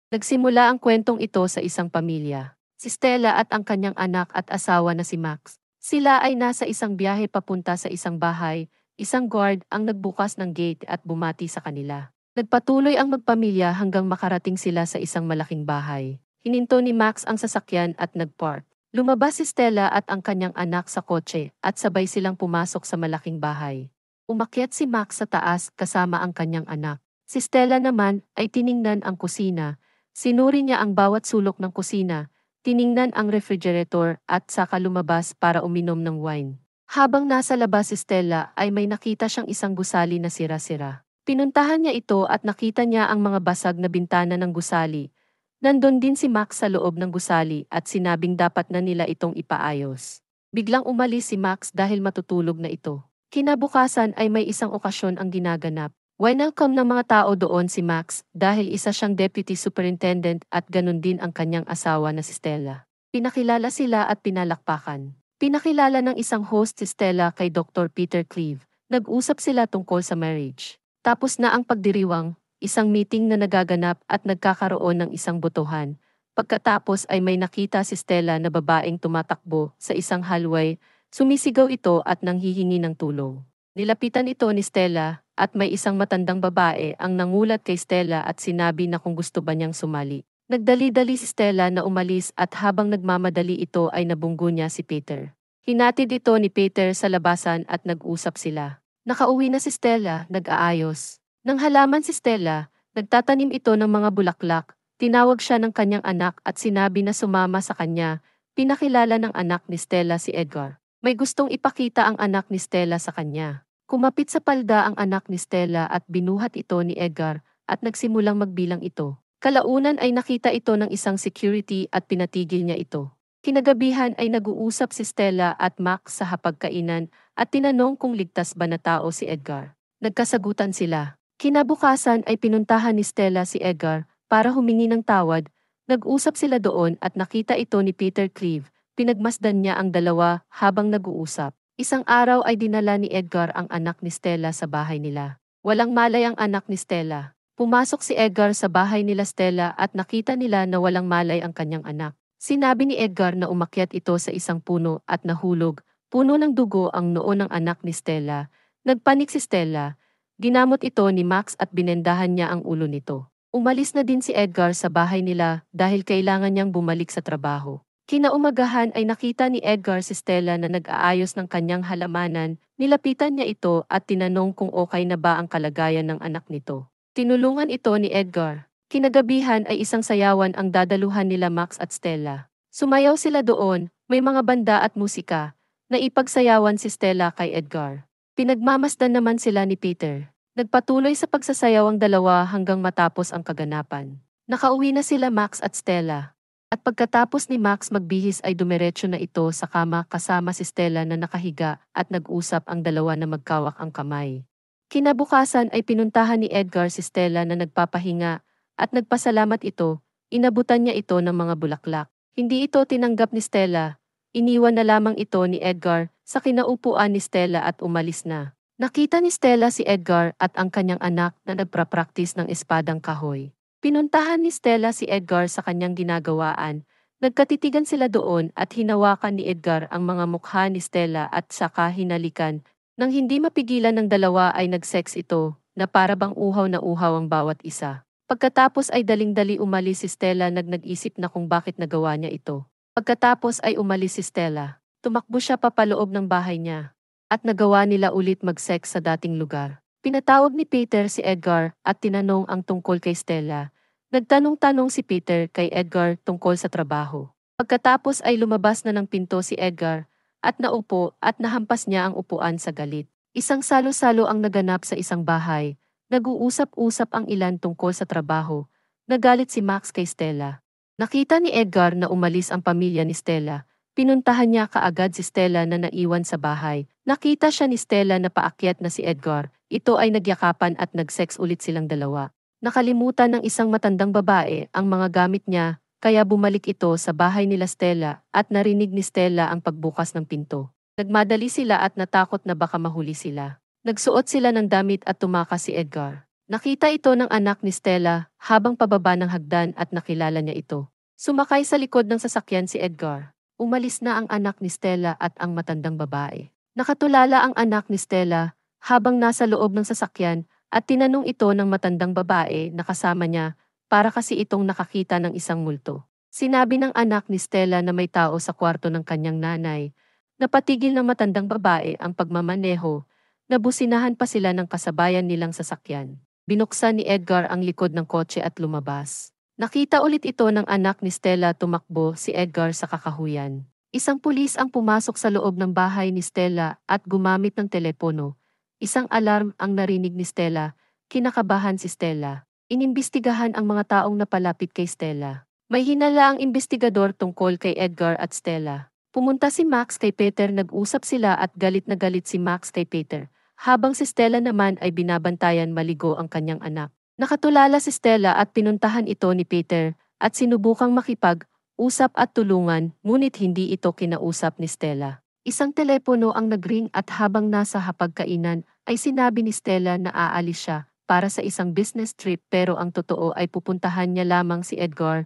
Nagsimula ang kwentong ito sa isang pamilya. Si Stella at ang kanyang anak at asawa na si Max. Sila ay nasa isang biyahe papunta sa isang bahay. Isang guard ang nagbukas ng gate at bumati sa kanila. Nagpatuloy ang magpamilya hanggang makarating sila sa isang malaking bahay. Hininto ni Max ang sasakyan at nagpark. Lumabas si Stella at ang kanyang anak sa kotse at sabay silang pumasok sa malaking bahay. Umakyat si Max sa taas kasama ang kanyang anak. Si Stella naman ay tiningnan ang kusina. Sinuri niya ang bawat sulok ng kusina, tiningnan ang refrigerator at saka lumabas para uminom ng wine. Habang nasa labas si Stella ay may nakita siyang isang gusali na sira-sira. Pinuntahan niya ito at nakita niya ang mga basag na bintana ng gusali. Nandun din si Max sa loob ng gusali at sinabing dapat na nila itong ipaayos. Biglang umalis si Max dahil matutulog na ito. Kinabukasan ay may isang okasyon ang ginaganap. Welcome ng mga tao doon si Max dahil isa siyang deputy superintendent at ganun din ang kanyang asawa na si Stella. Pinakilala sila at pinalakpakan. Pinakilala ng isang host si Stella kay Dr. Peter Cleve. Nag-usap sila tungkol sa marriage. Tapos na ang pagdiriwang, isang meeting na nagaganap at nagkakaroon ng isang botohan. Pagkatapos ay may nakita si Stella na babaeng tumatakbo sa isang hallway, sumisigaw ito at nanghihingi ng tulong. Nilapitan ito ni Stella at may isang matandang babae ang nangulat kay Stella at sinabi na kung gusto ba niyang sumali. Nagdali-dali si Stella na umalis at habang nagmamadali ito ay nabunggo niya si Peter. Hinatid ito ni Peter sa labasan at nag-usap sila. Nakauwi na si Stella, nag-aayos. Nang halaman si Stella, nagtatanim ito ng mga bulaklak. Tinawag siya ng kanyang anak at sinabi na sumama sa kanya. Pinakilala ng anak ni Stella si Edgar. May gustong ipakita ang anak ni Stella sa kanya. Kumapit sa palda ang anak ni Stella at binuhat ito ni Edgar at nagsimulang magbilang ito. Kalaunan ay nakita ito ng isang security at pinatigil niya ito. Kinagabihan ay nag-uusap si Stella at Max sa hapagkainan at tinanong kung ligtas ba na tao si Edgar. Nagkasagutan sila. Kinabukasan ay pinuntahan ni Stella si Edgar para humingi ng tawad. Nag-usap sila doon at nakita ito ni Peter Cleve. Pinagmasdan niya ang dalawa habang nag-uusap. Isang araw ay dinala ni Edgar ang anak ni Stella sa bahay nila. Walang malay ang anak ni Stella. Pumasok si Edgar sa bahay nila Stella at nakita nila na walang malay ang kanyang anak. Sinabi ni Edgar na umakyat ito sa isang puno at nahulog. Puno ng dugo ang noo ng anak ni Stella. Nagpanik si Stella. Ginamot ito ni Max at binendahan niya ang ulo nito. Umalis na din si Edgar sa bahay nila dahil kailangan niyang bumalik sa trabaho. Kinaumagahan ay nakita ni Edgar si Stella na nag-aayos ng kanyang halamanan, nilapitan niya ito at tinanong kung okay na ba ang kalagayan ng anak nito. Tinulungan ito ni Edgar. Kinagabihan ay isang sayawan ang dadaluhan nila Max at Stella. Sumayaw sila doon, may mga banda at musika. Naipagsayawan si Stella kay Edgar. Pinagmamasdan naman sila ni Peter. Nagpatuloy sa pagsasayaw ang dalawa hanggang matapos ang kaganapan. Nakauwi na sila Max at Stella. At pagkatapos ni Max magbihis ay dumiretso na ito sa kama kasama si Stella na nakahiga at nag-usap ang dalawa na magkawak ang kamay. Kinabukasan ay pinuntahan ni Edgar si Stella na nagpapahinga at nagpasalamat ito, inabutan niya ito ng mga bulaklak. Hindi ito tinanggap ni Stella, iniwan na lamang ito ni Edgar sa kinaupuan ni Stella at umalis na. Nakita ni Stella si Edgar at ang kanyang anak na nagprapraktis ng espadang kahoy. Pinuntahan ni Stella si Edgar sa kanyang ginagawaan. Nagkatitigan sila doon at hinawakan ni Edgar ang mga mukha ni Stella at saka hinalikan. Nang hindi mapigilan ng dalawa ay nag-sex ito, na para bang uhaw na uhaw ang bawat isa. Pagkatapos ay daling-dali umalis si Stella nag-isip na kung bakit nagawa niya ito. Pagkatapos ay umalis si Stella. Tumakbo siya papaloob ng bahay niya. At nagawa nila ulit mag-sex sa dating lugar. Pinatawag ni Peter si Edgar at tinanong ang tungkol kay Stella. Nagtanong-tanong si Peter kay Edgar tungkol sa trabaho. Pagkatapos ay lumabas na ng pinto si Edgar at naupo at nahampas niya ang upuan sa galit. Isang salo-salo ang naganap sa isang bahay. Nag-uusap-usap ang ilan tungkol sa trabaho. Nagalit si Max kay Stella. Nakita ni Edgar na umalis ang pamilya ni Stella. Pinuntahan niya kaagad si Stella na naiwan sa bahay. Nakita siya ni Stella na paakyat na si Edgar. Ito ay nagyakapan at nag-sex ulit silang dalawa. Nakalimutan ng isang matandang babae ang mga gamit niya, kaya bumalik ito sa bahay nila Stella at narinig ni Stella ang pagbukas ng pinto. Nagmadali sila at natakot na baka mahuli sila. Nagsuot sila ng damit at tumakas si Edgar. Nakita ito ng anak ni Stella habang pababa ng hagdan at nakilala niya ito. Sumakay sa likod ng sasakyan si Edgar. Umalis na ang anak ni Stella at ang matandang babae. Nakatulala ang anak ni Stella habang nasa loob ng sasakyan at tinanong ito ng matandang babae na kasama niya para kasi itong nakakita ng isang multo. Sinabi ng anak ni Stella na may tao sa kwarto ng kanyang nanay. Napatigil ng matandang babae ang pagmamaneho. Nabusinahan pa sila ng kasabayan nilang sasakyan. Binuksan ni Edgar ang likod ng kotse at lumabas. Nakita ulit ito ng anak ni Stella tumakbo si Edgar sa kakahuyan. Isang pulis ang pumasok sa loob ng bahay ni Stella at gumamit ng telepono. Isang alarm ang narinig ni Stella. Kinakabahan si Stella. Inimbestigahan ang mga taong napalapit kay Stella. May hinala ang investigador tungkol kay Edgar at Stella. Pumunta si Max kay Peter, nag-usap sila at galit na galit si Max kay Peter. Habang si Stella naman ay binabantayan maligo ang kanyang anak. Nakatulala si Stella at pinuntahan ito ni Peter at sinubukang makipag-usap at tulungan, ngunit hindi ito kinausap ni Stella. Isang telepono ang nagring at habang nasa hapagkainan ay sinabi ni Stella na aalis siya para sa isang business trip, pero ang totoo ay pupuntahan niya lamang si Edgar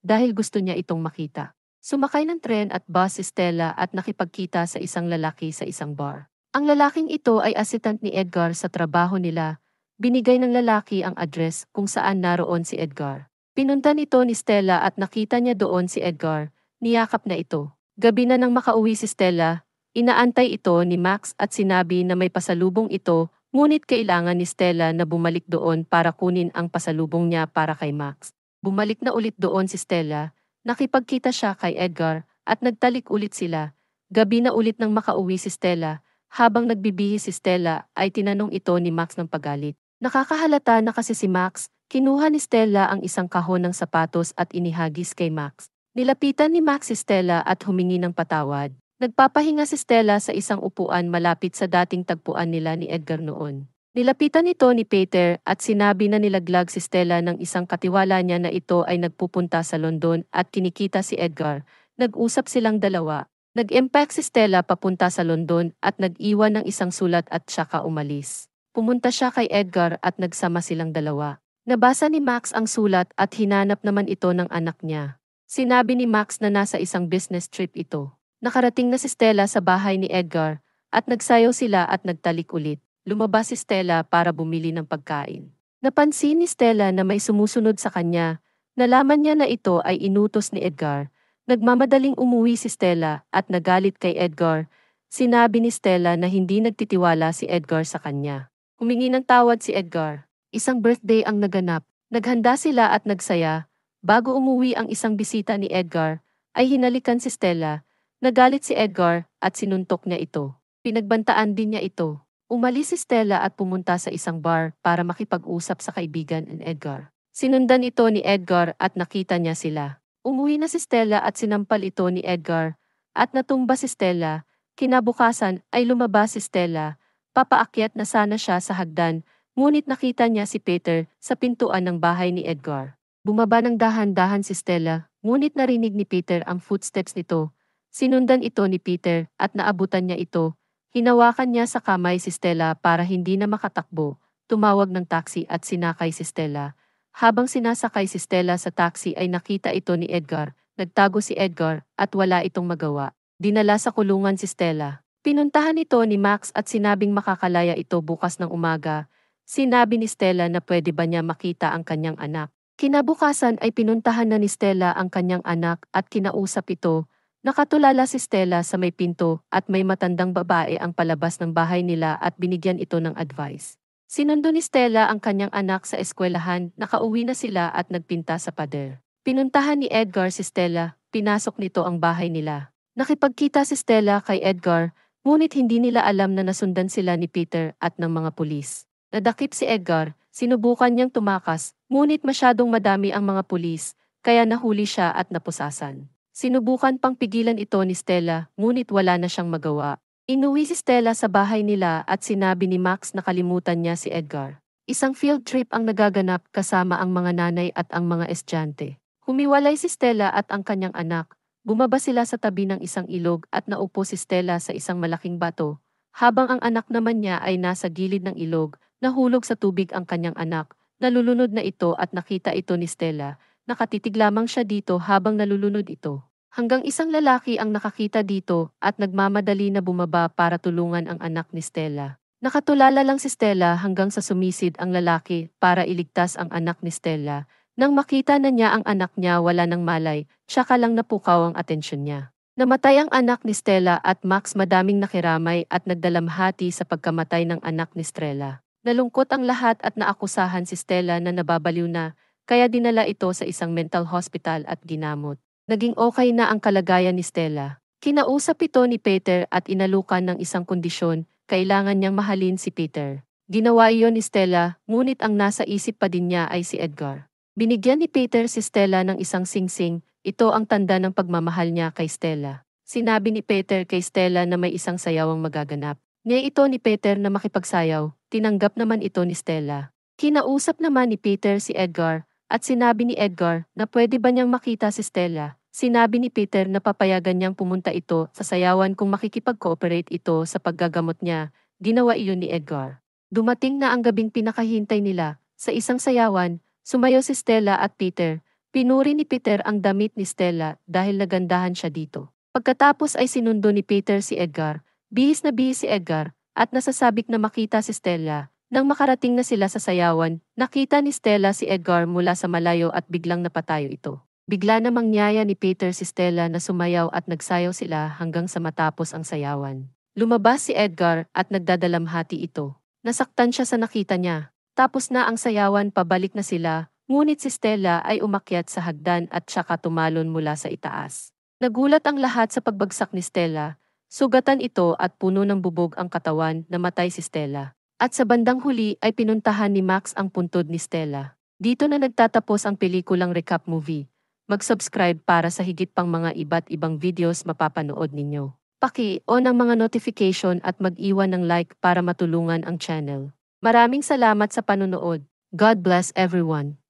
dahil gusto niya itong makita. Sumakay ng tren at bus si Stella at nakipagkita sa isang lalaki sa isang bar. Ang lalaking ito ay assistant ni Edgar sa trabaho nila. Binigay ng lalaki ang address kung saan naroon si Edgar. Pinunta nito ni Stella at nakita niya doon si Edgar. Niyakap na ito. Gabi na nang makauwi si Stella, inaantay ito ni Max at sinabi na may pasalubong ito, ngunit kailangan ni Stella na bumalik doon para kunin ang pasalubong niya para kay Max. Bumalik na ulit doon si Stella, nakipagkita siya kay Edgar at nagtalik ulit sila. Gabi na ulit nang makauwi si Stella. Habang nagbibihis si Stella ay tinanong ito ni Max ng pagalit. Nakakahalata na kasi si Max. Kinuha ni Stella ang isang kahon ng sapatos at inihagis kay Max. Nilapitan ni Max si Stella at humingi ng patawad. Nagpapahinga si Stella sa isang upuan malapit sa dating tagpuan nila ni Edgar noon. Nilapitan ito ni Peter at sinabi na nilaglag si Stella ng isang katiwala niya na ito ay nagpupunta sa London at kinikita si Edgar. Nag-usap silang dalawa. Nag-impact si Stella papunta sa London at nag-iwan ng isang sulat at saka umalis. Pumunta siya kay Edgar at nagsama silang dalawa. Nabasa ni Max ang sulat at hinanap naman ito ng anak niya. Sinabi ni Max na nasa isang business trip ito. Nakarating na si Stella sa bahay ni Edgar at nagsayaw sila at nagtalik ulit. Lumabas si Stella para bumili ng pagkain. Napansin ni Stella na may sumusunod sa kanya. Nalaman niya na ito ay inutos ni Edgar. Nagmamadaling umuwi si Stella at nagalit kay Edgar. Sinabi ni Stella na hindi nagtitiwala si Edgar sa kanya. Humingi ng tawad si Edgar. Isang birthday ang naganap. Naghanda sila at nagsaya. Bago umuwi ang isang bisita ni Edgar, ay hinalikan si Stella. Nagalit si Edgar at sinuntok niya ito. Pinagbantaan din niya ito. Umalis si Stella at pumunta sa isang bar para makipag-usap sa kaibigan ni Edgar. Sinundan ito ni Edgar at nakita niya sila. Umuwi na si Stella at sinampal ito ni Edgar at natumba si Stella. Kinabukasan ay lumabas si Stella. Papaakyat na sana siya sa hagdan, ngunit nakita niya si Peter sa pintuan ng bahay ni Edgar. Bumaba ng dahan-dahan si Stella, ngunit narinig ni Peter ang footsteps nito. Sinundan ito ni Peter at naabutan niya ito. Hinawakan niya sa kamay si Stella para hindi na makatakbo. Tumawag ng taxi at sinakay si Stella. Habang sinasakay si Stella sa taxi ay nakita ito ni Edgar. Nagtago si Edgar at wala itong magawa. Dinala sa kulungan si Stella. Pinuntahan ito ni Max at sinabing makakalaya ito bukas ng umaga. Sinabi ni Stella na pwede ba niya makita ang kanyang anak. Kinabukasan ay pinuntahan na ni Stella ang kanyang anak at kinausap ito. Nakatulala si Stella sa may pinto at may matandang babae ang palabas ng bahay nila at binigyan ito ng advice. Sinundo ni Stella ang kanyang anak sa eskwelahan, nakauwi na sila at nagpinta sa pader. Pinuntahan ni Edgar si Stella, pinasok nito ang bahay nila. Nakipagkita si Stella kay Edgar, ngunit hindi nila alam na nasundan sila ni Peter at ng mga pulis. Nadakip si Edgar, sinubukan niyang tumakas, ngunit masyadong madami ang mga pulis, kaya nahuli siya at napusasan. Sinubukan pang pigilan ito ni Stella, ngunit wala na siyang magawa. Inuwi si Stella sa bahay nila at sinabi ni Max na kalimutan niya si Edgar. Isang field trip ang nagaganap kasama ang mga nanay at ang mga estudyante. Humiwalay si Stella at ang kanyang anak. Bumaba sila sa tabi ng isang ilog at naupo si Stella sa isang malaking bato, habang ang anak naman niya ay nasa gilid ng ilog. Nahulog sa tubig ang kanyang anak. Nalulunod na ito at nakita ito ni Stella. Nakatitig lamang siya dito habang nalulunod ito. Hanggang isang lalaki ang nakakita dito at nagmamadali na bumaba para tulungan ang anak ni Stella. Nakatulala lang si Stella hanggang sa sumisid ang lalaki para iligtas ang anak ni Stella. Nang makita na niya ang anak niya wala ng malay, tsaka lang napukaw ang atensyon niya. Namatay ang anak ni Stella at Max madaming nakiramay at nagdalamhati sa pagkamatay ng anak ni Stella. Nalungkot ang lahat at naakusahan si Stella na nababaliw na, kaya dinala ito sa isang mental hospital at ginamot. Naging okay na ang kalagayan ni Stella. Kinausap ito ni Peter at inalukan ng isang kondisyon, kailangan niyang mahalin si Peter. Ginawa iyon ni Stella, ngunit ang nasa isip pa din niya ay si Edgar. Binigyan ni Peter si Stella ng isang singsing, ito ang tanda ng pagmamahal niya kay Stella. Sinabi ni Peter kay Stella na may isang sayawang magaganap. Niya ito ni Peter na makipagsayaw, tinanggap naman ito ni Stella. Kinausap naman ni Peter si Edgar, at sinabi ni Edgar na pwede ba niyang makita si Stella. Sinabi ni Peter na papayagan niyang pumunta ito sa sayawan kung makikipag-cooperate ito sa paggagamot niya. Ginawa iyon ni Edgar. Dumating na ang gabing pinakahintay nila. Sa isang sayawan, sumayaw si Stella at Peter. Pinuri ni Peter ang damit ni Stella dahil nagandahan siya dito. Pagkatapos ay sinundo ni Peter si Edgar. Bihis na bihis si Edgar at nasasabik na makita si Stella. Nang makarating na sila sa sayawan, nakita ni Stella si Edgar mula sa malayo at biglang napatayo ito. Bigla namang niyaya ni Peter si Stella na sumayaw at nagsayaw sila hanggang sa matapos ang sayawan. Lumabas si Edgar at nagdadalamhati ito. Nasaktan siya sa nakita niya. Tapos na ang sayawan, pabalik na sila, ngunit si Stella ay umakyat sa hagdan at saka tumalon mula sa itaas. Nagulat ang lahat sa pagbagsak ni Stella. Sugatan ito at puno ng bubog ang katawan, namatay si Stella. At sa bandang huli ay pinuntahan ni Max ang puntod ni Stella. Dito na nagtatapos ang pelikulang recap movie. Mag-subscribe para sa higit pang mga iba't ibang videos mapapanood ninyo. Paki-on ang mga notification at mag-iwan ng like para matulungan ang channel. Maraming salamat sa panunood. God bless everyone.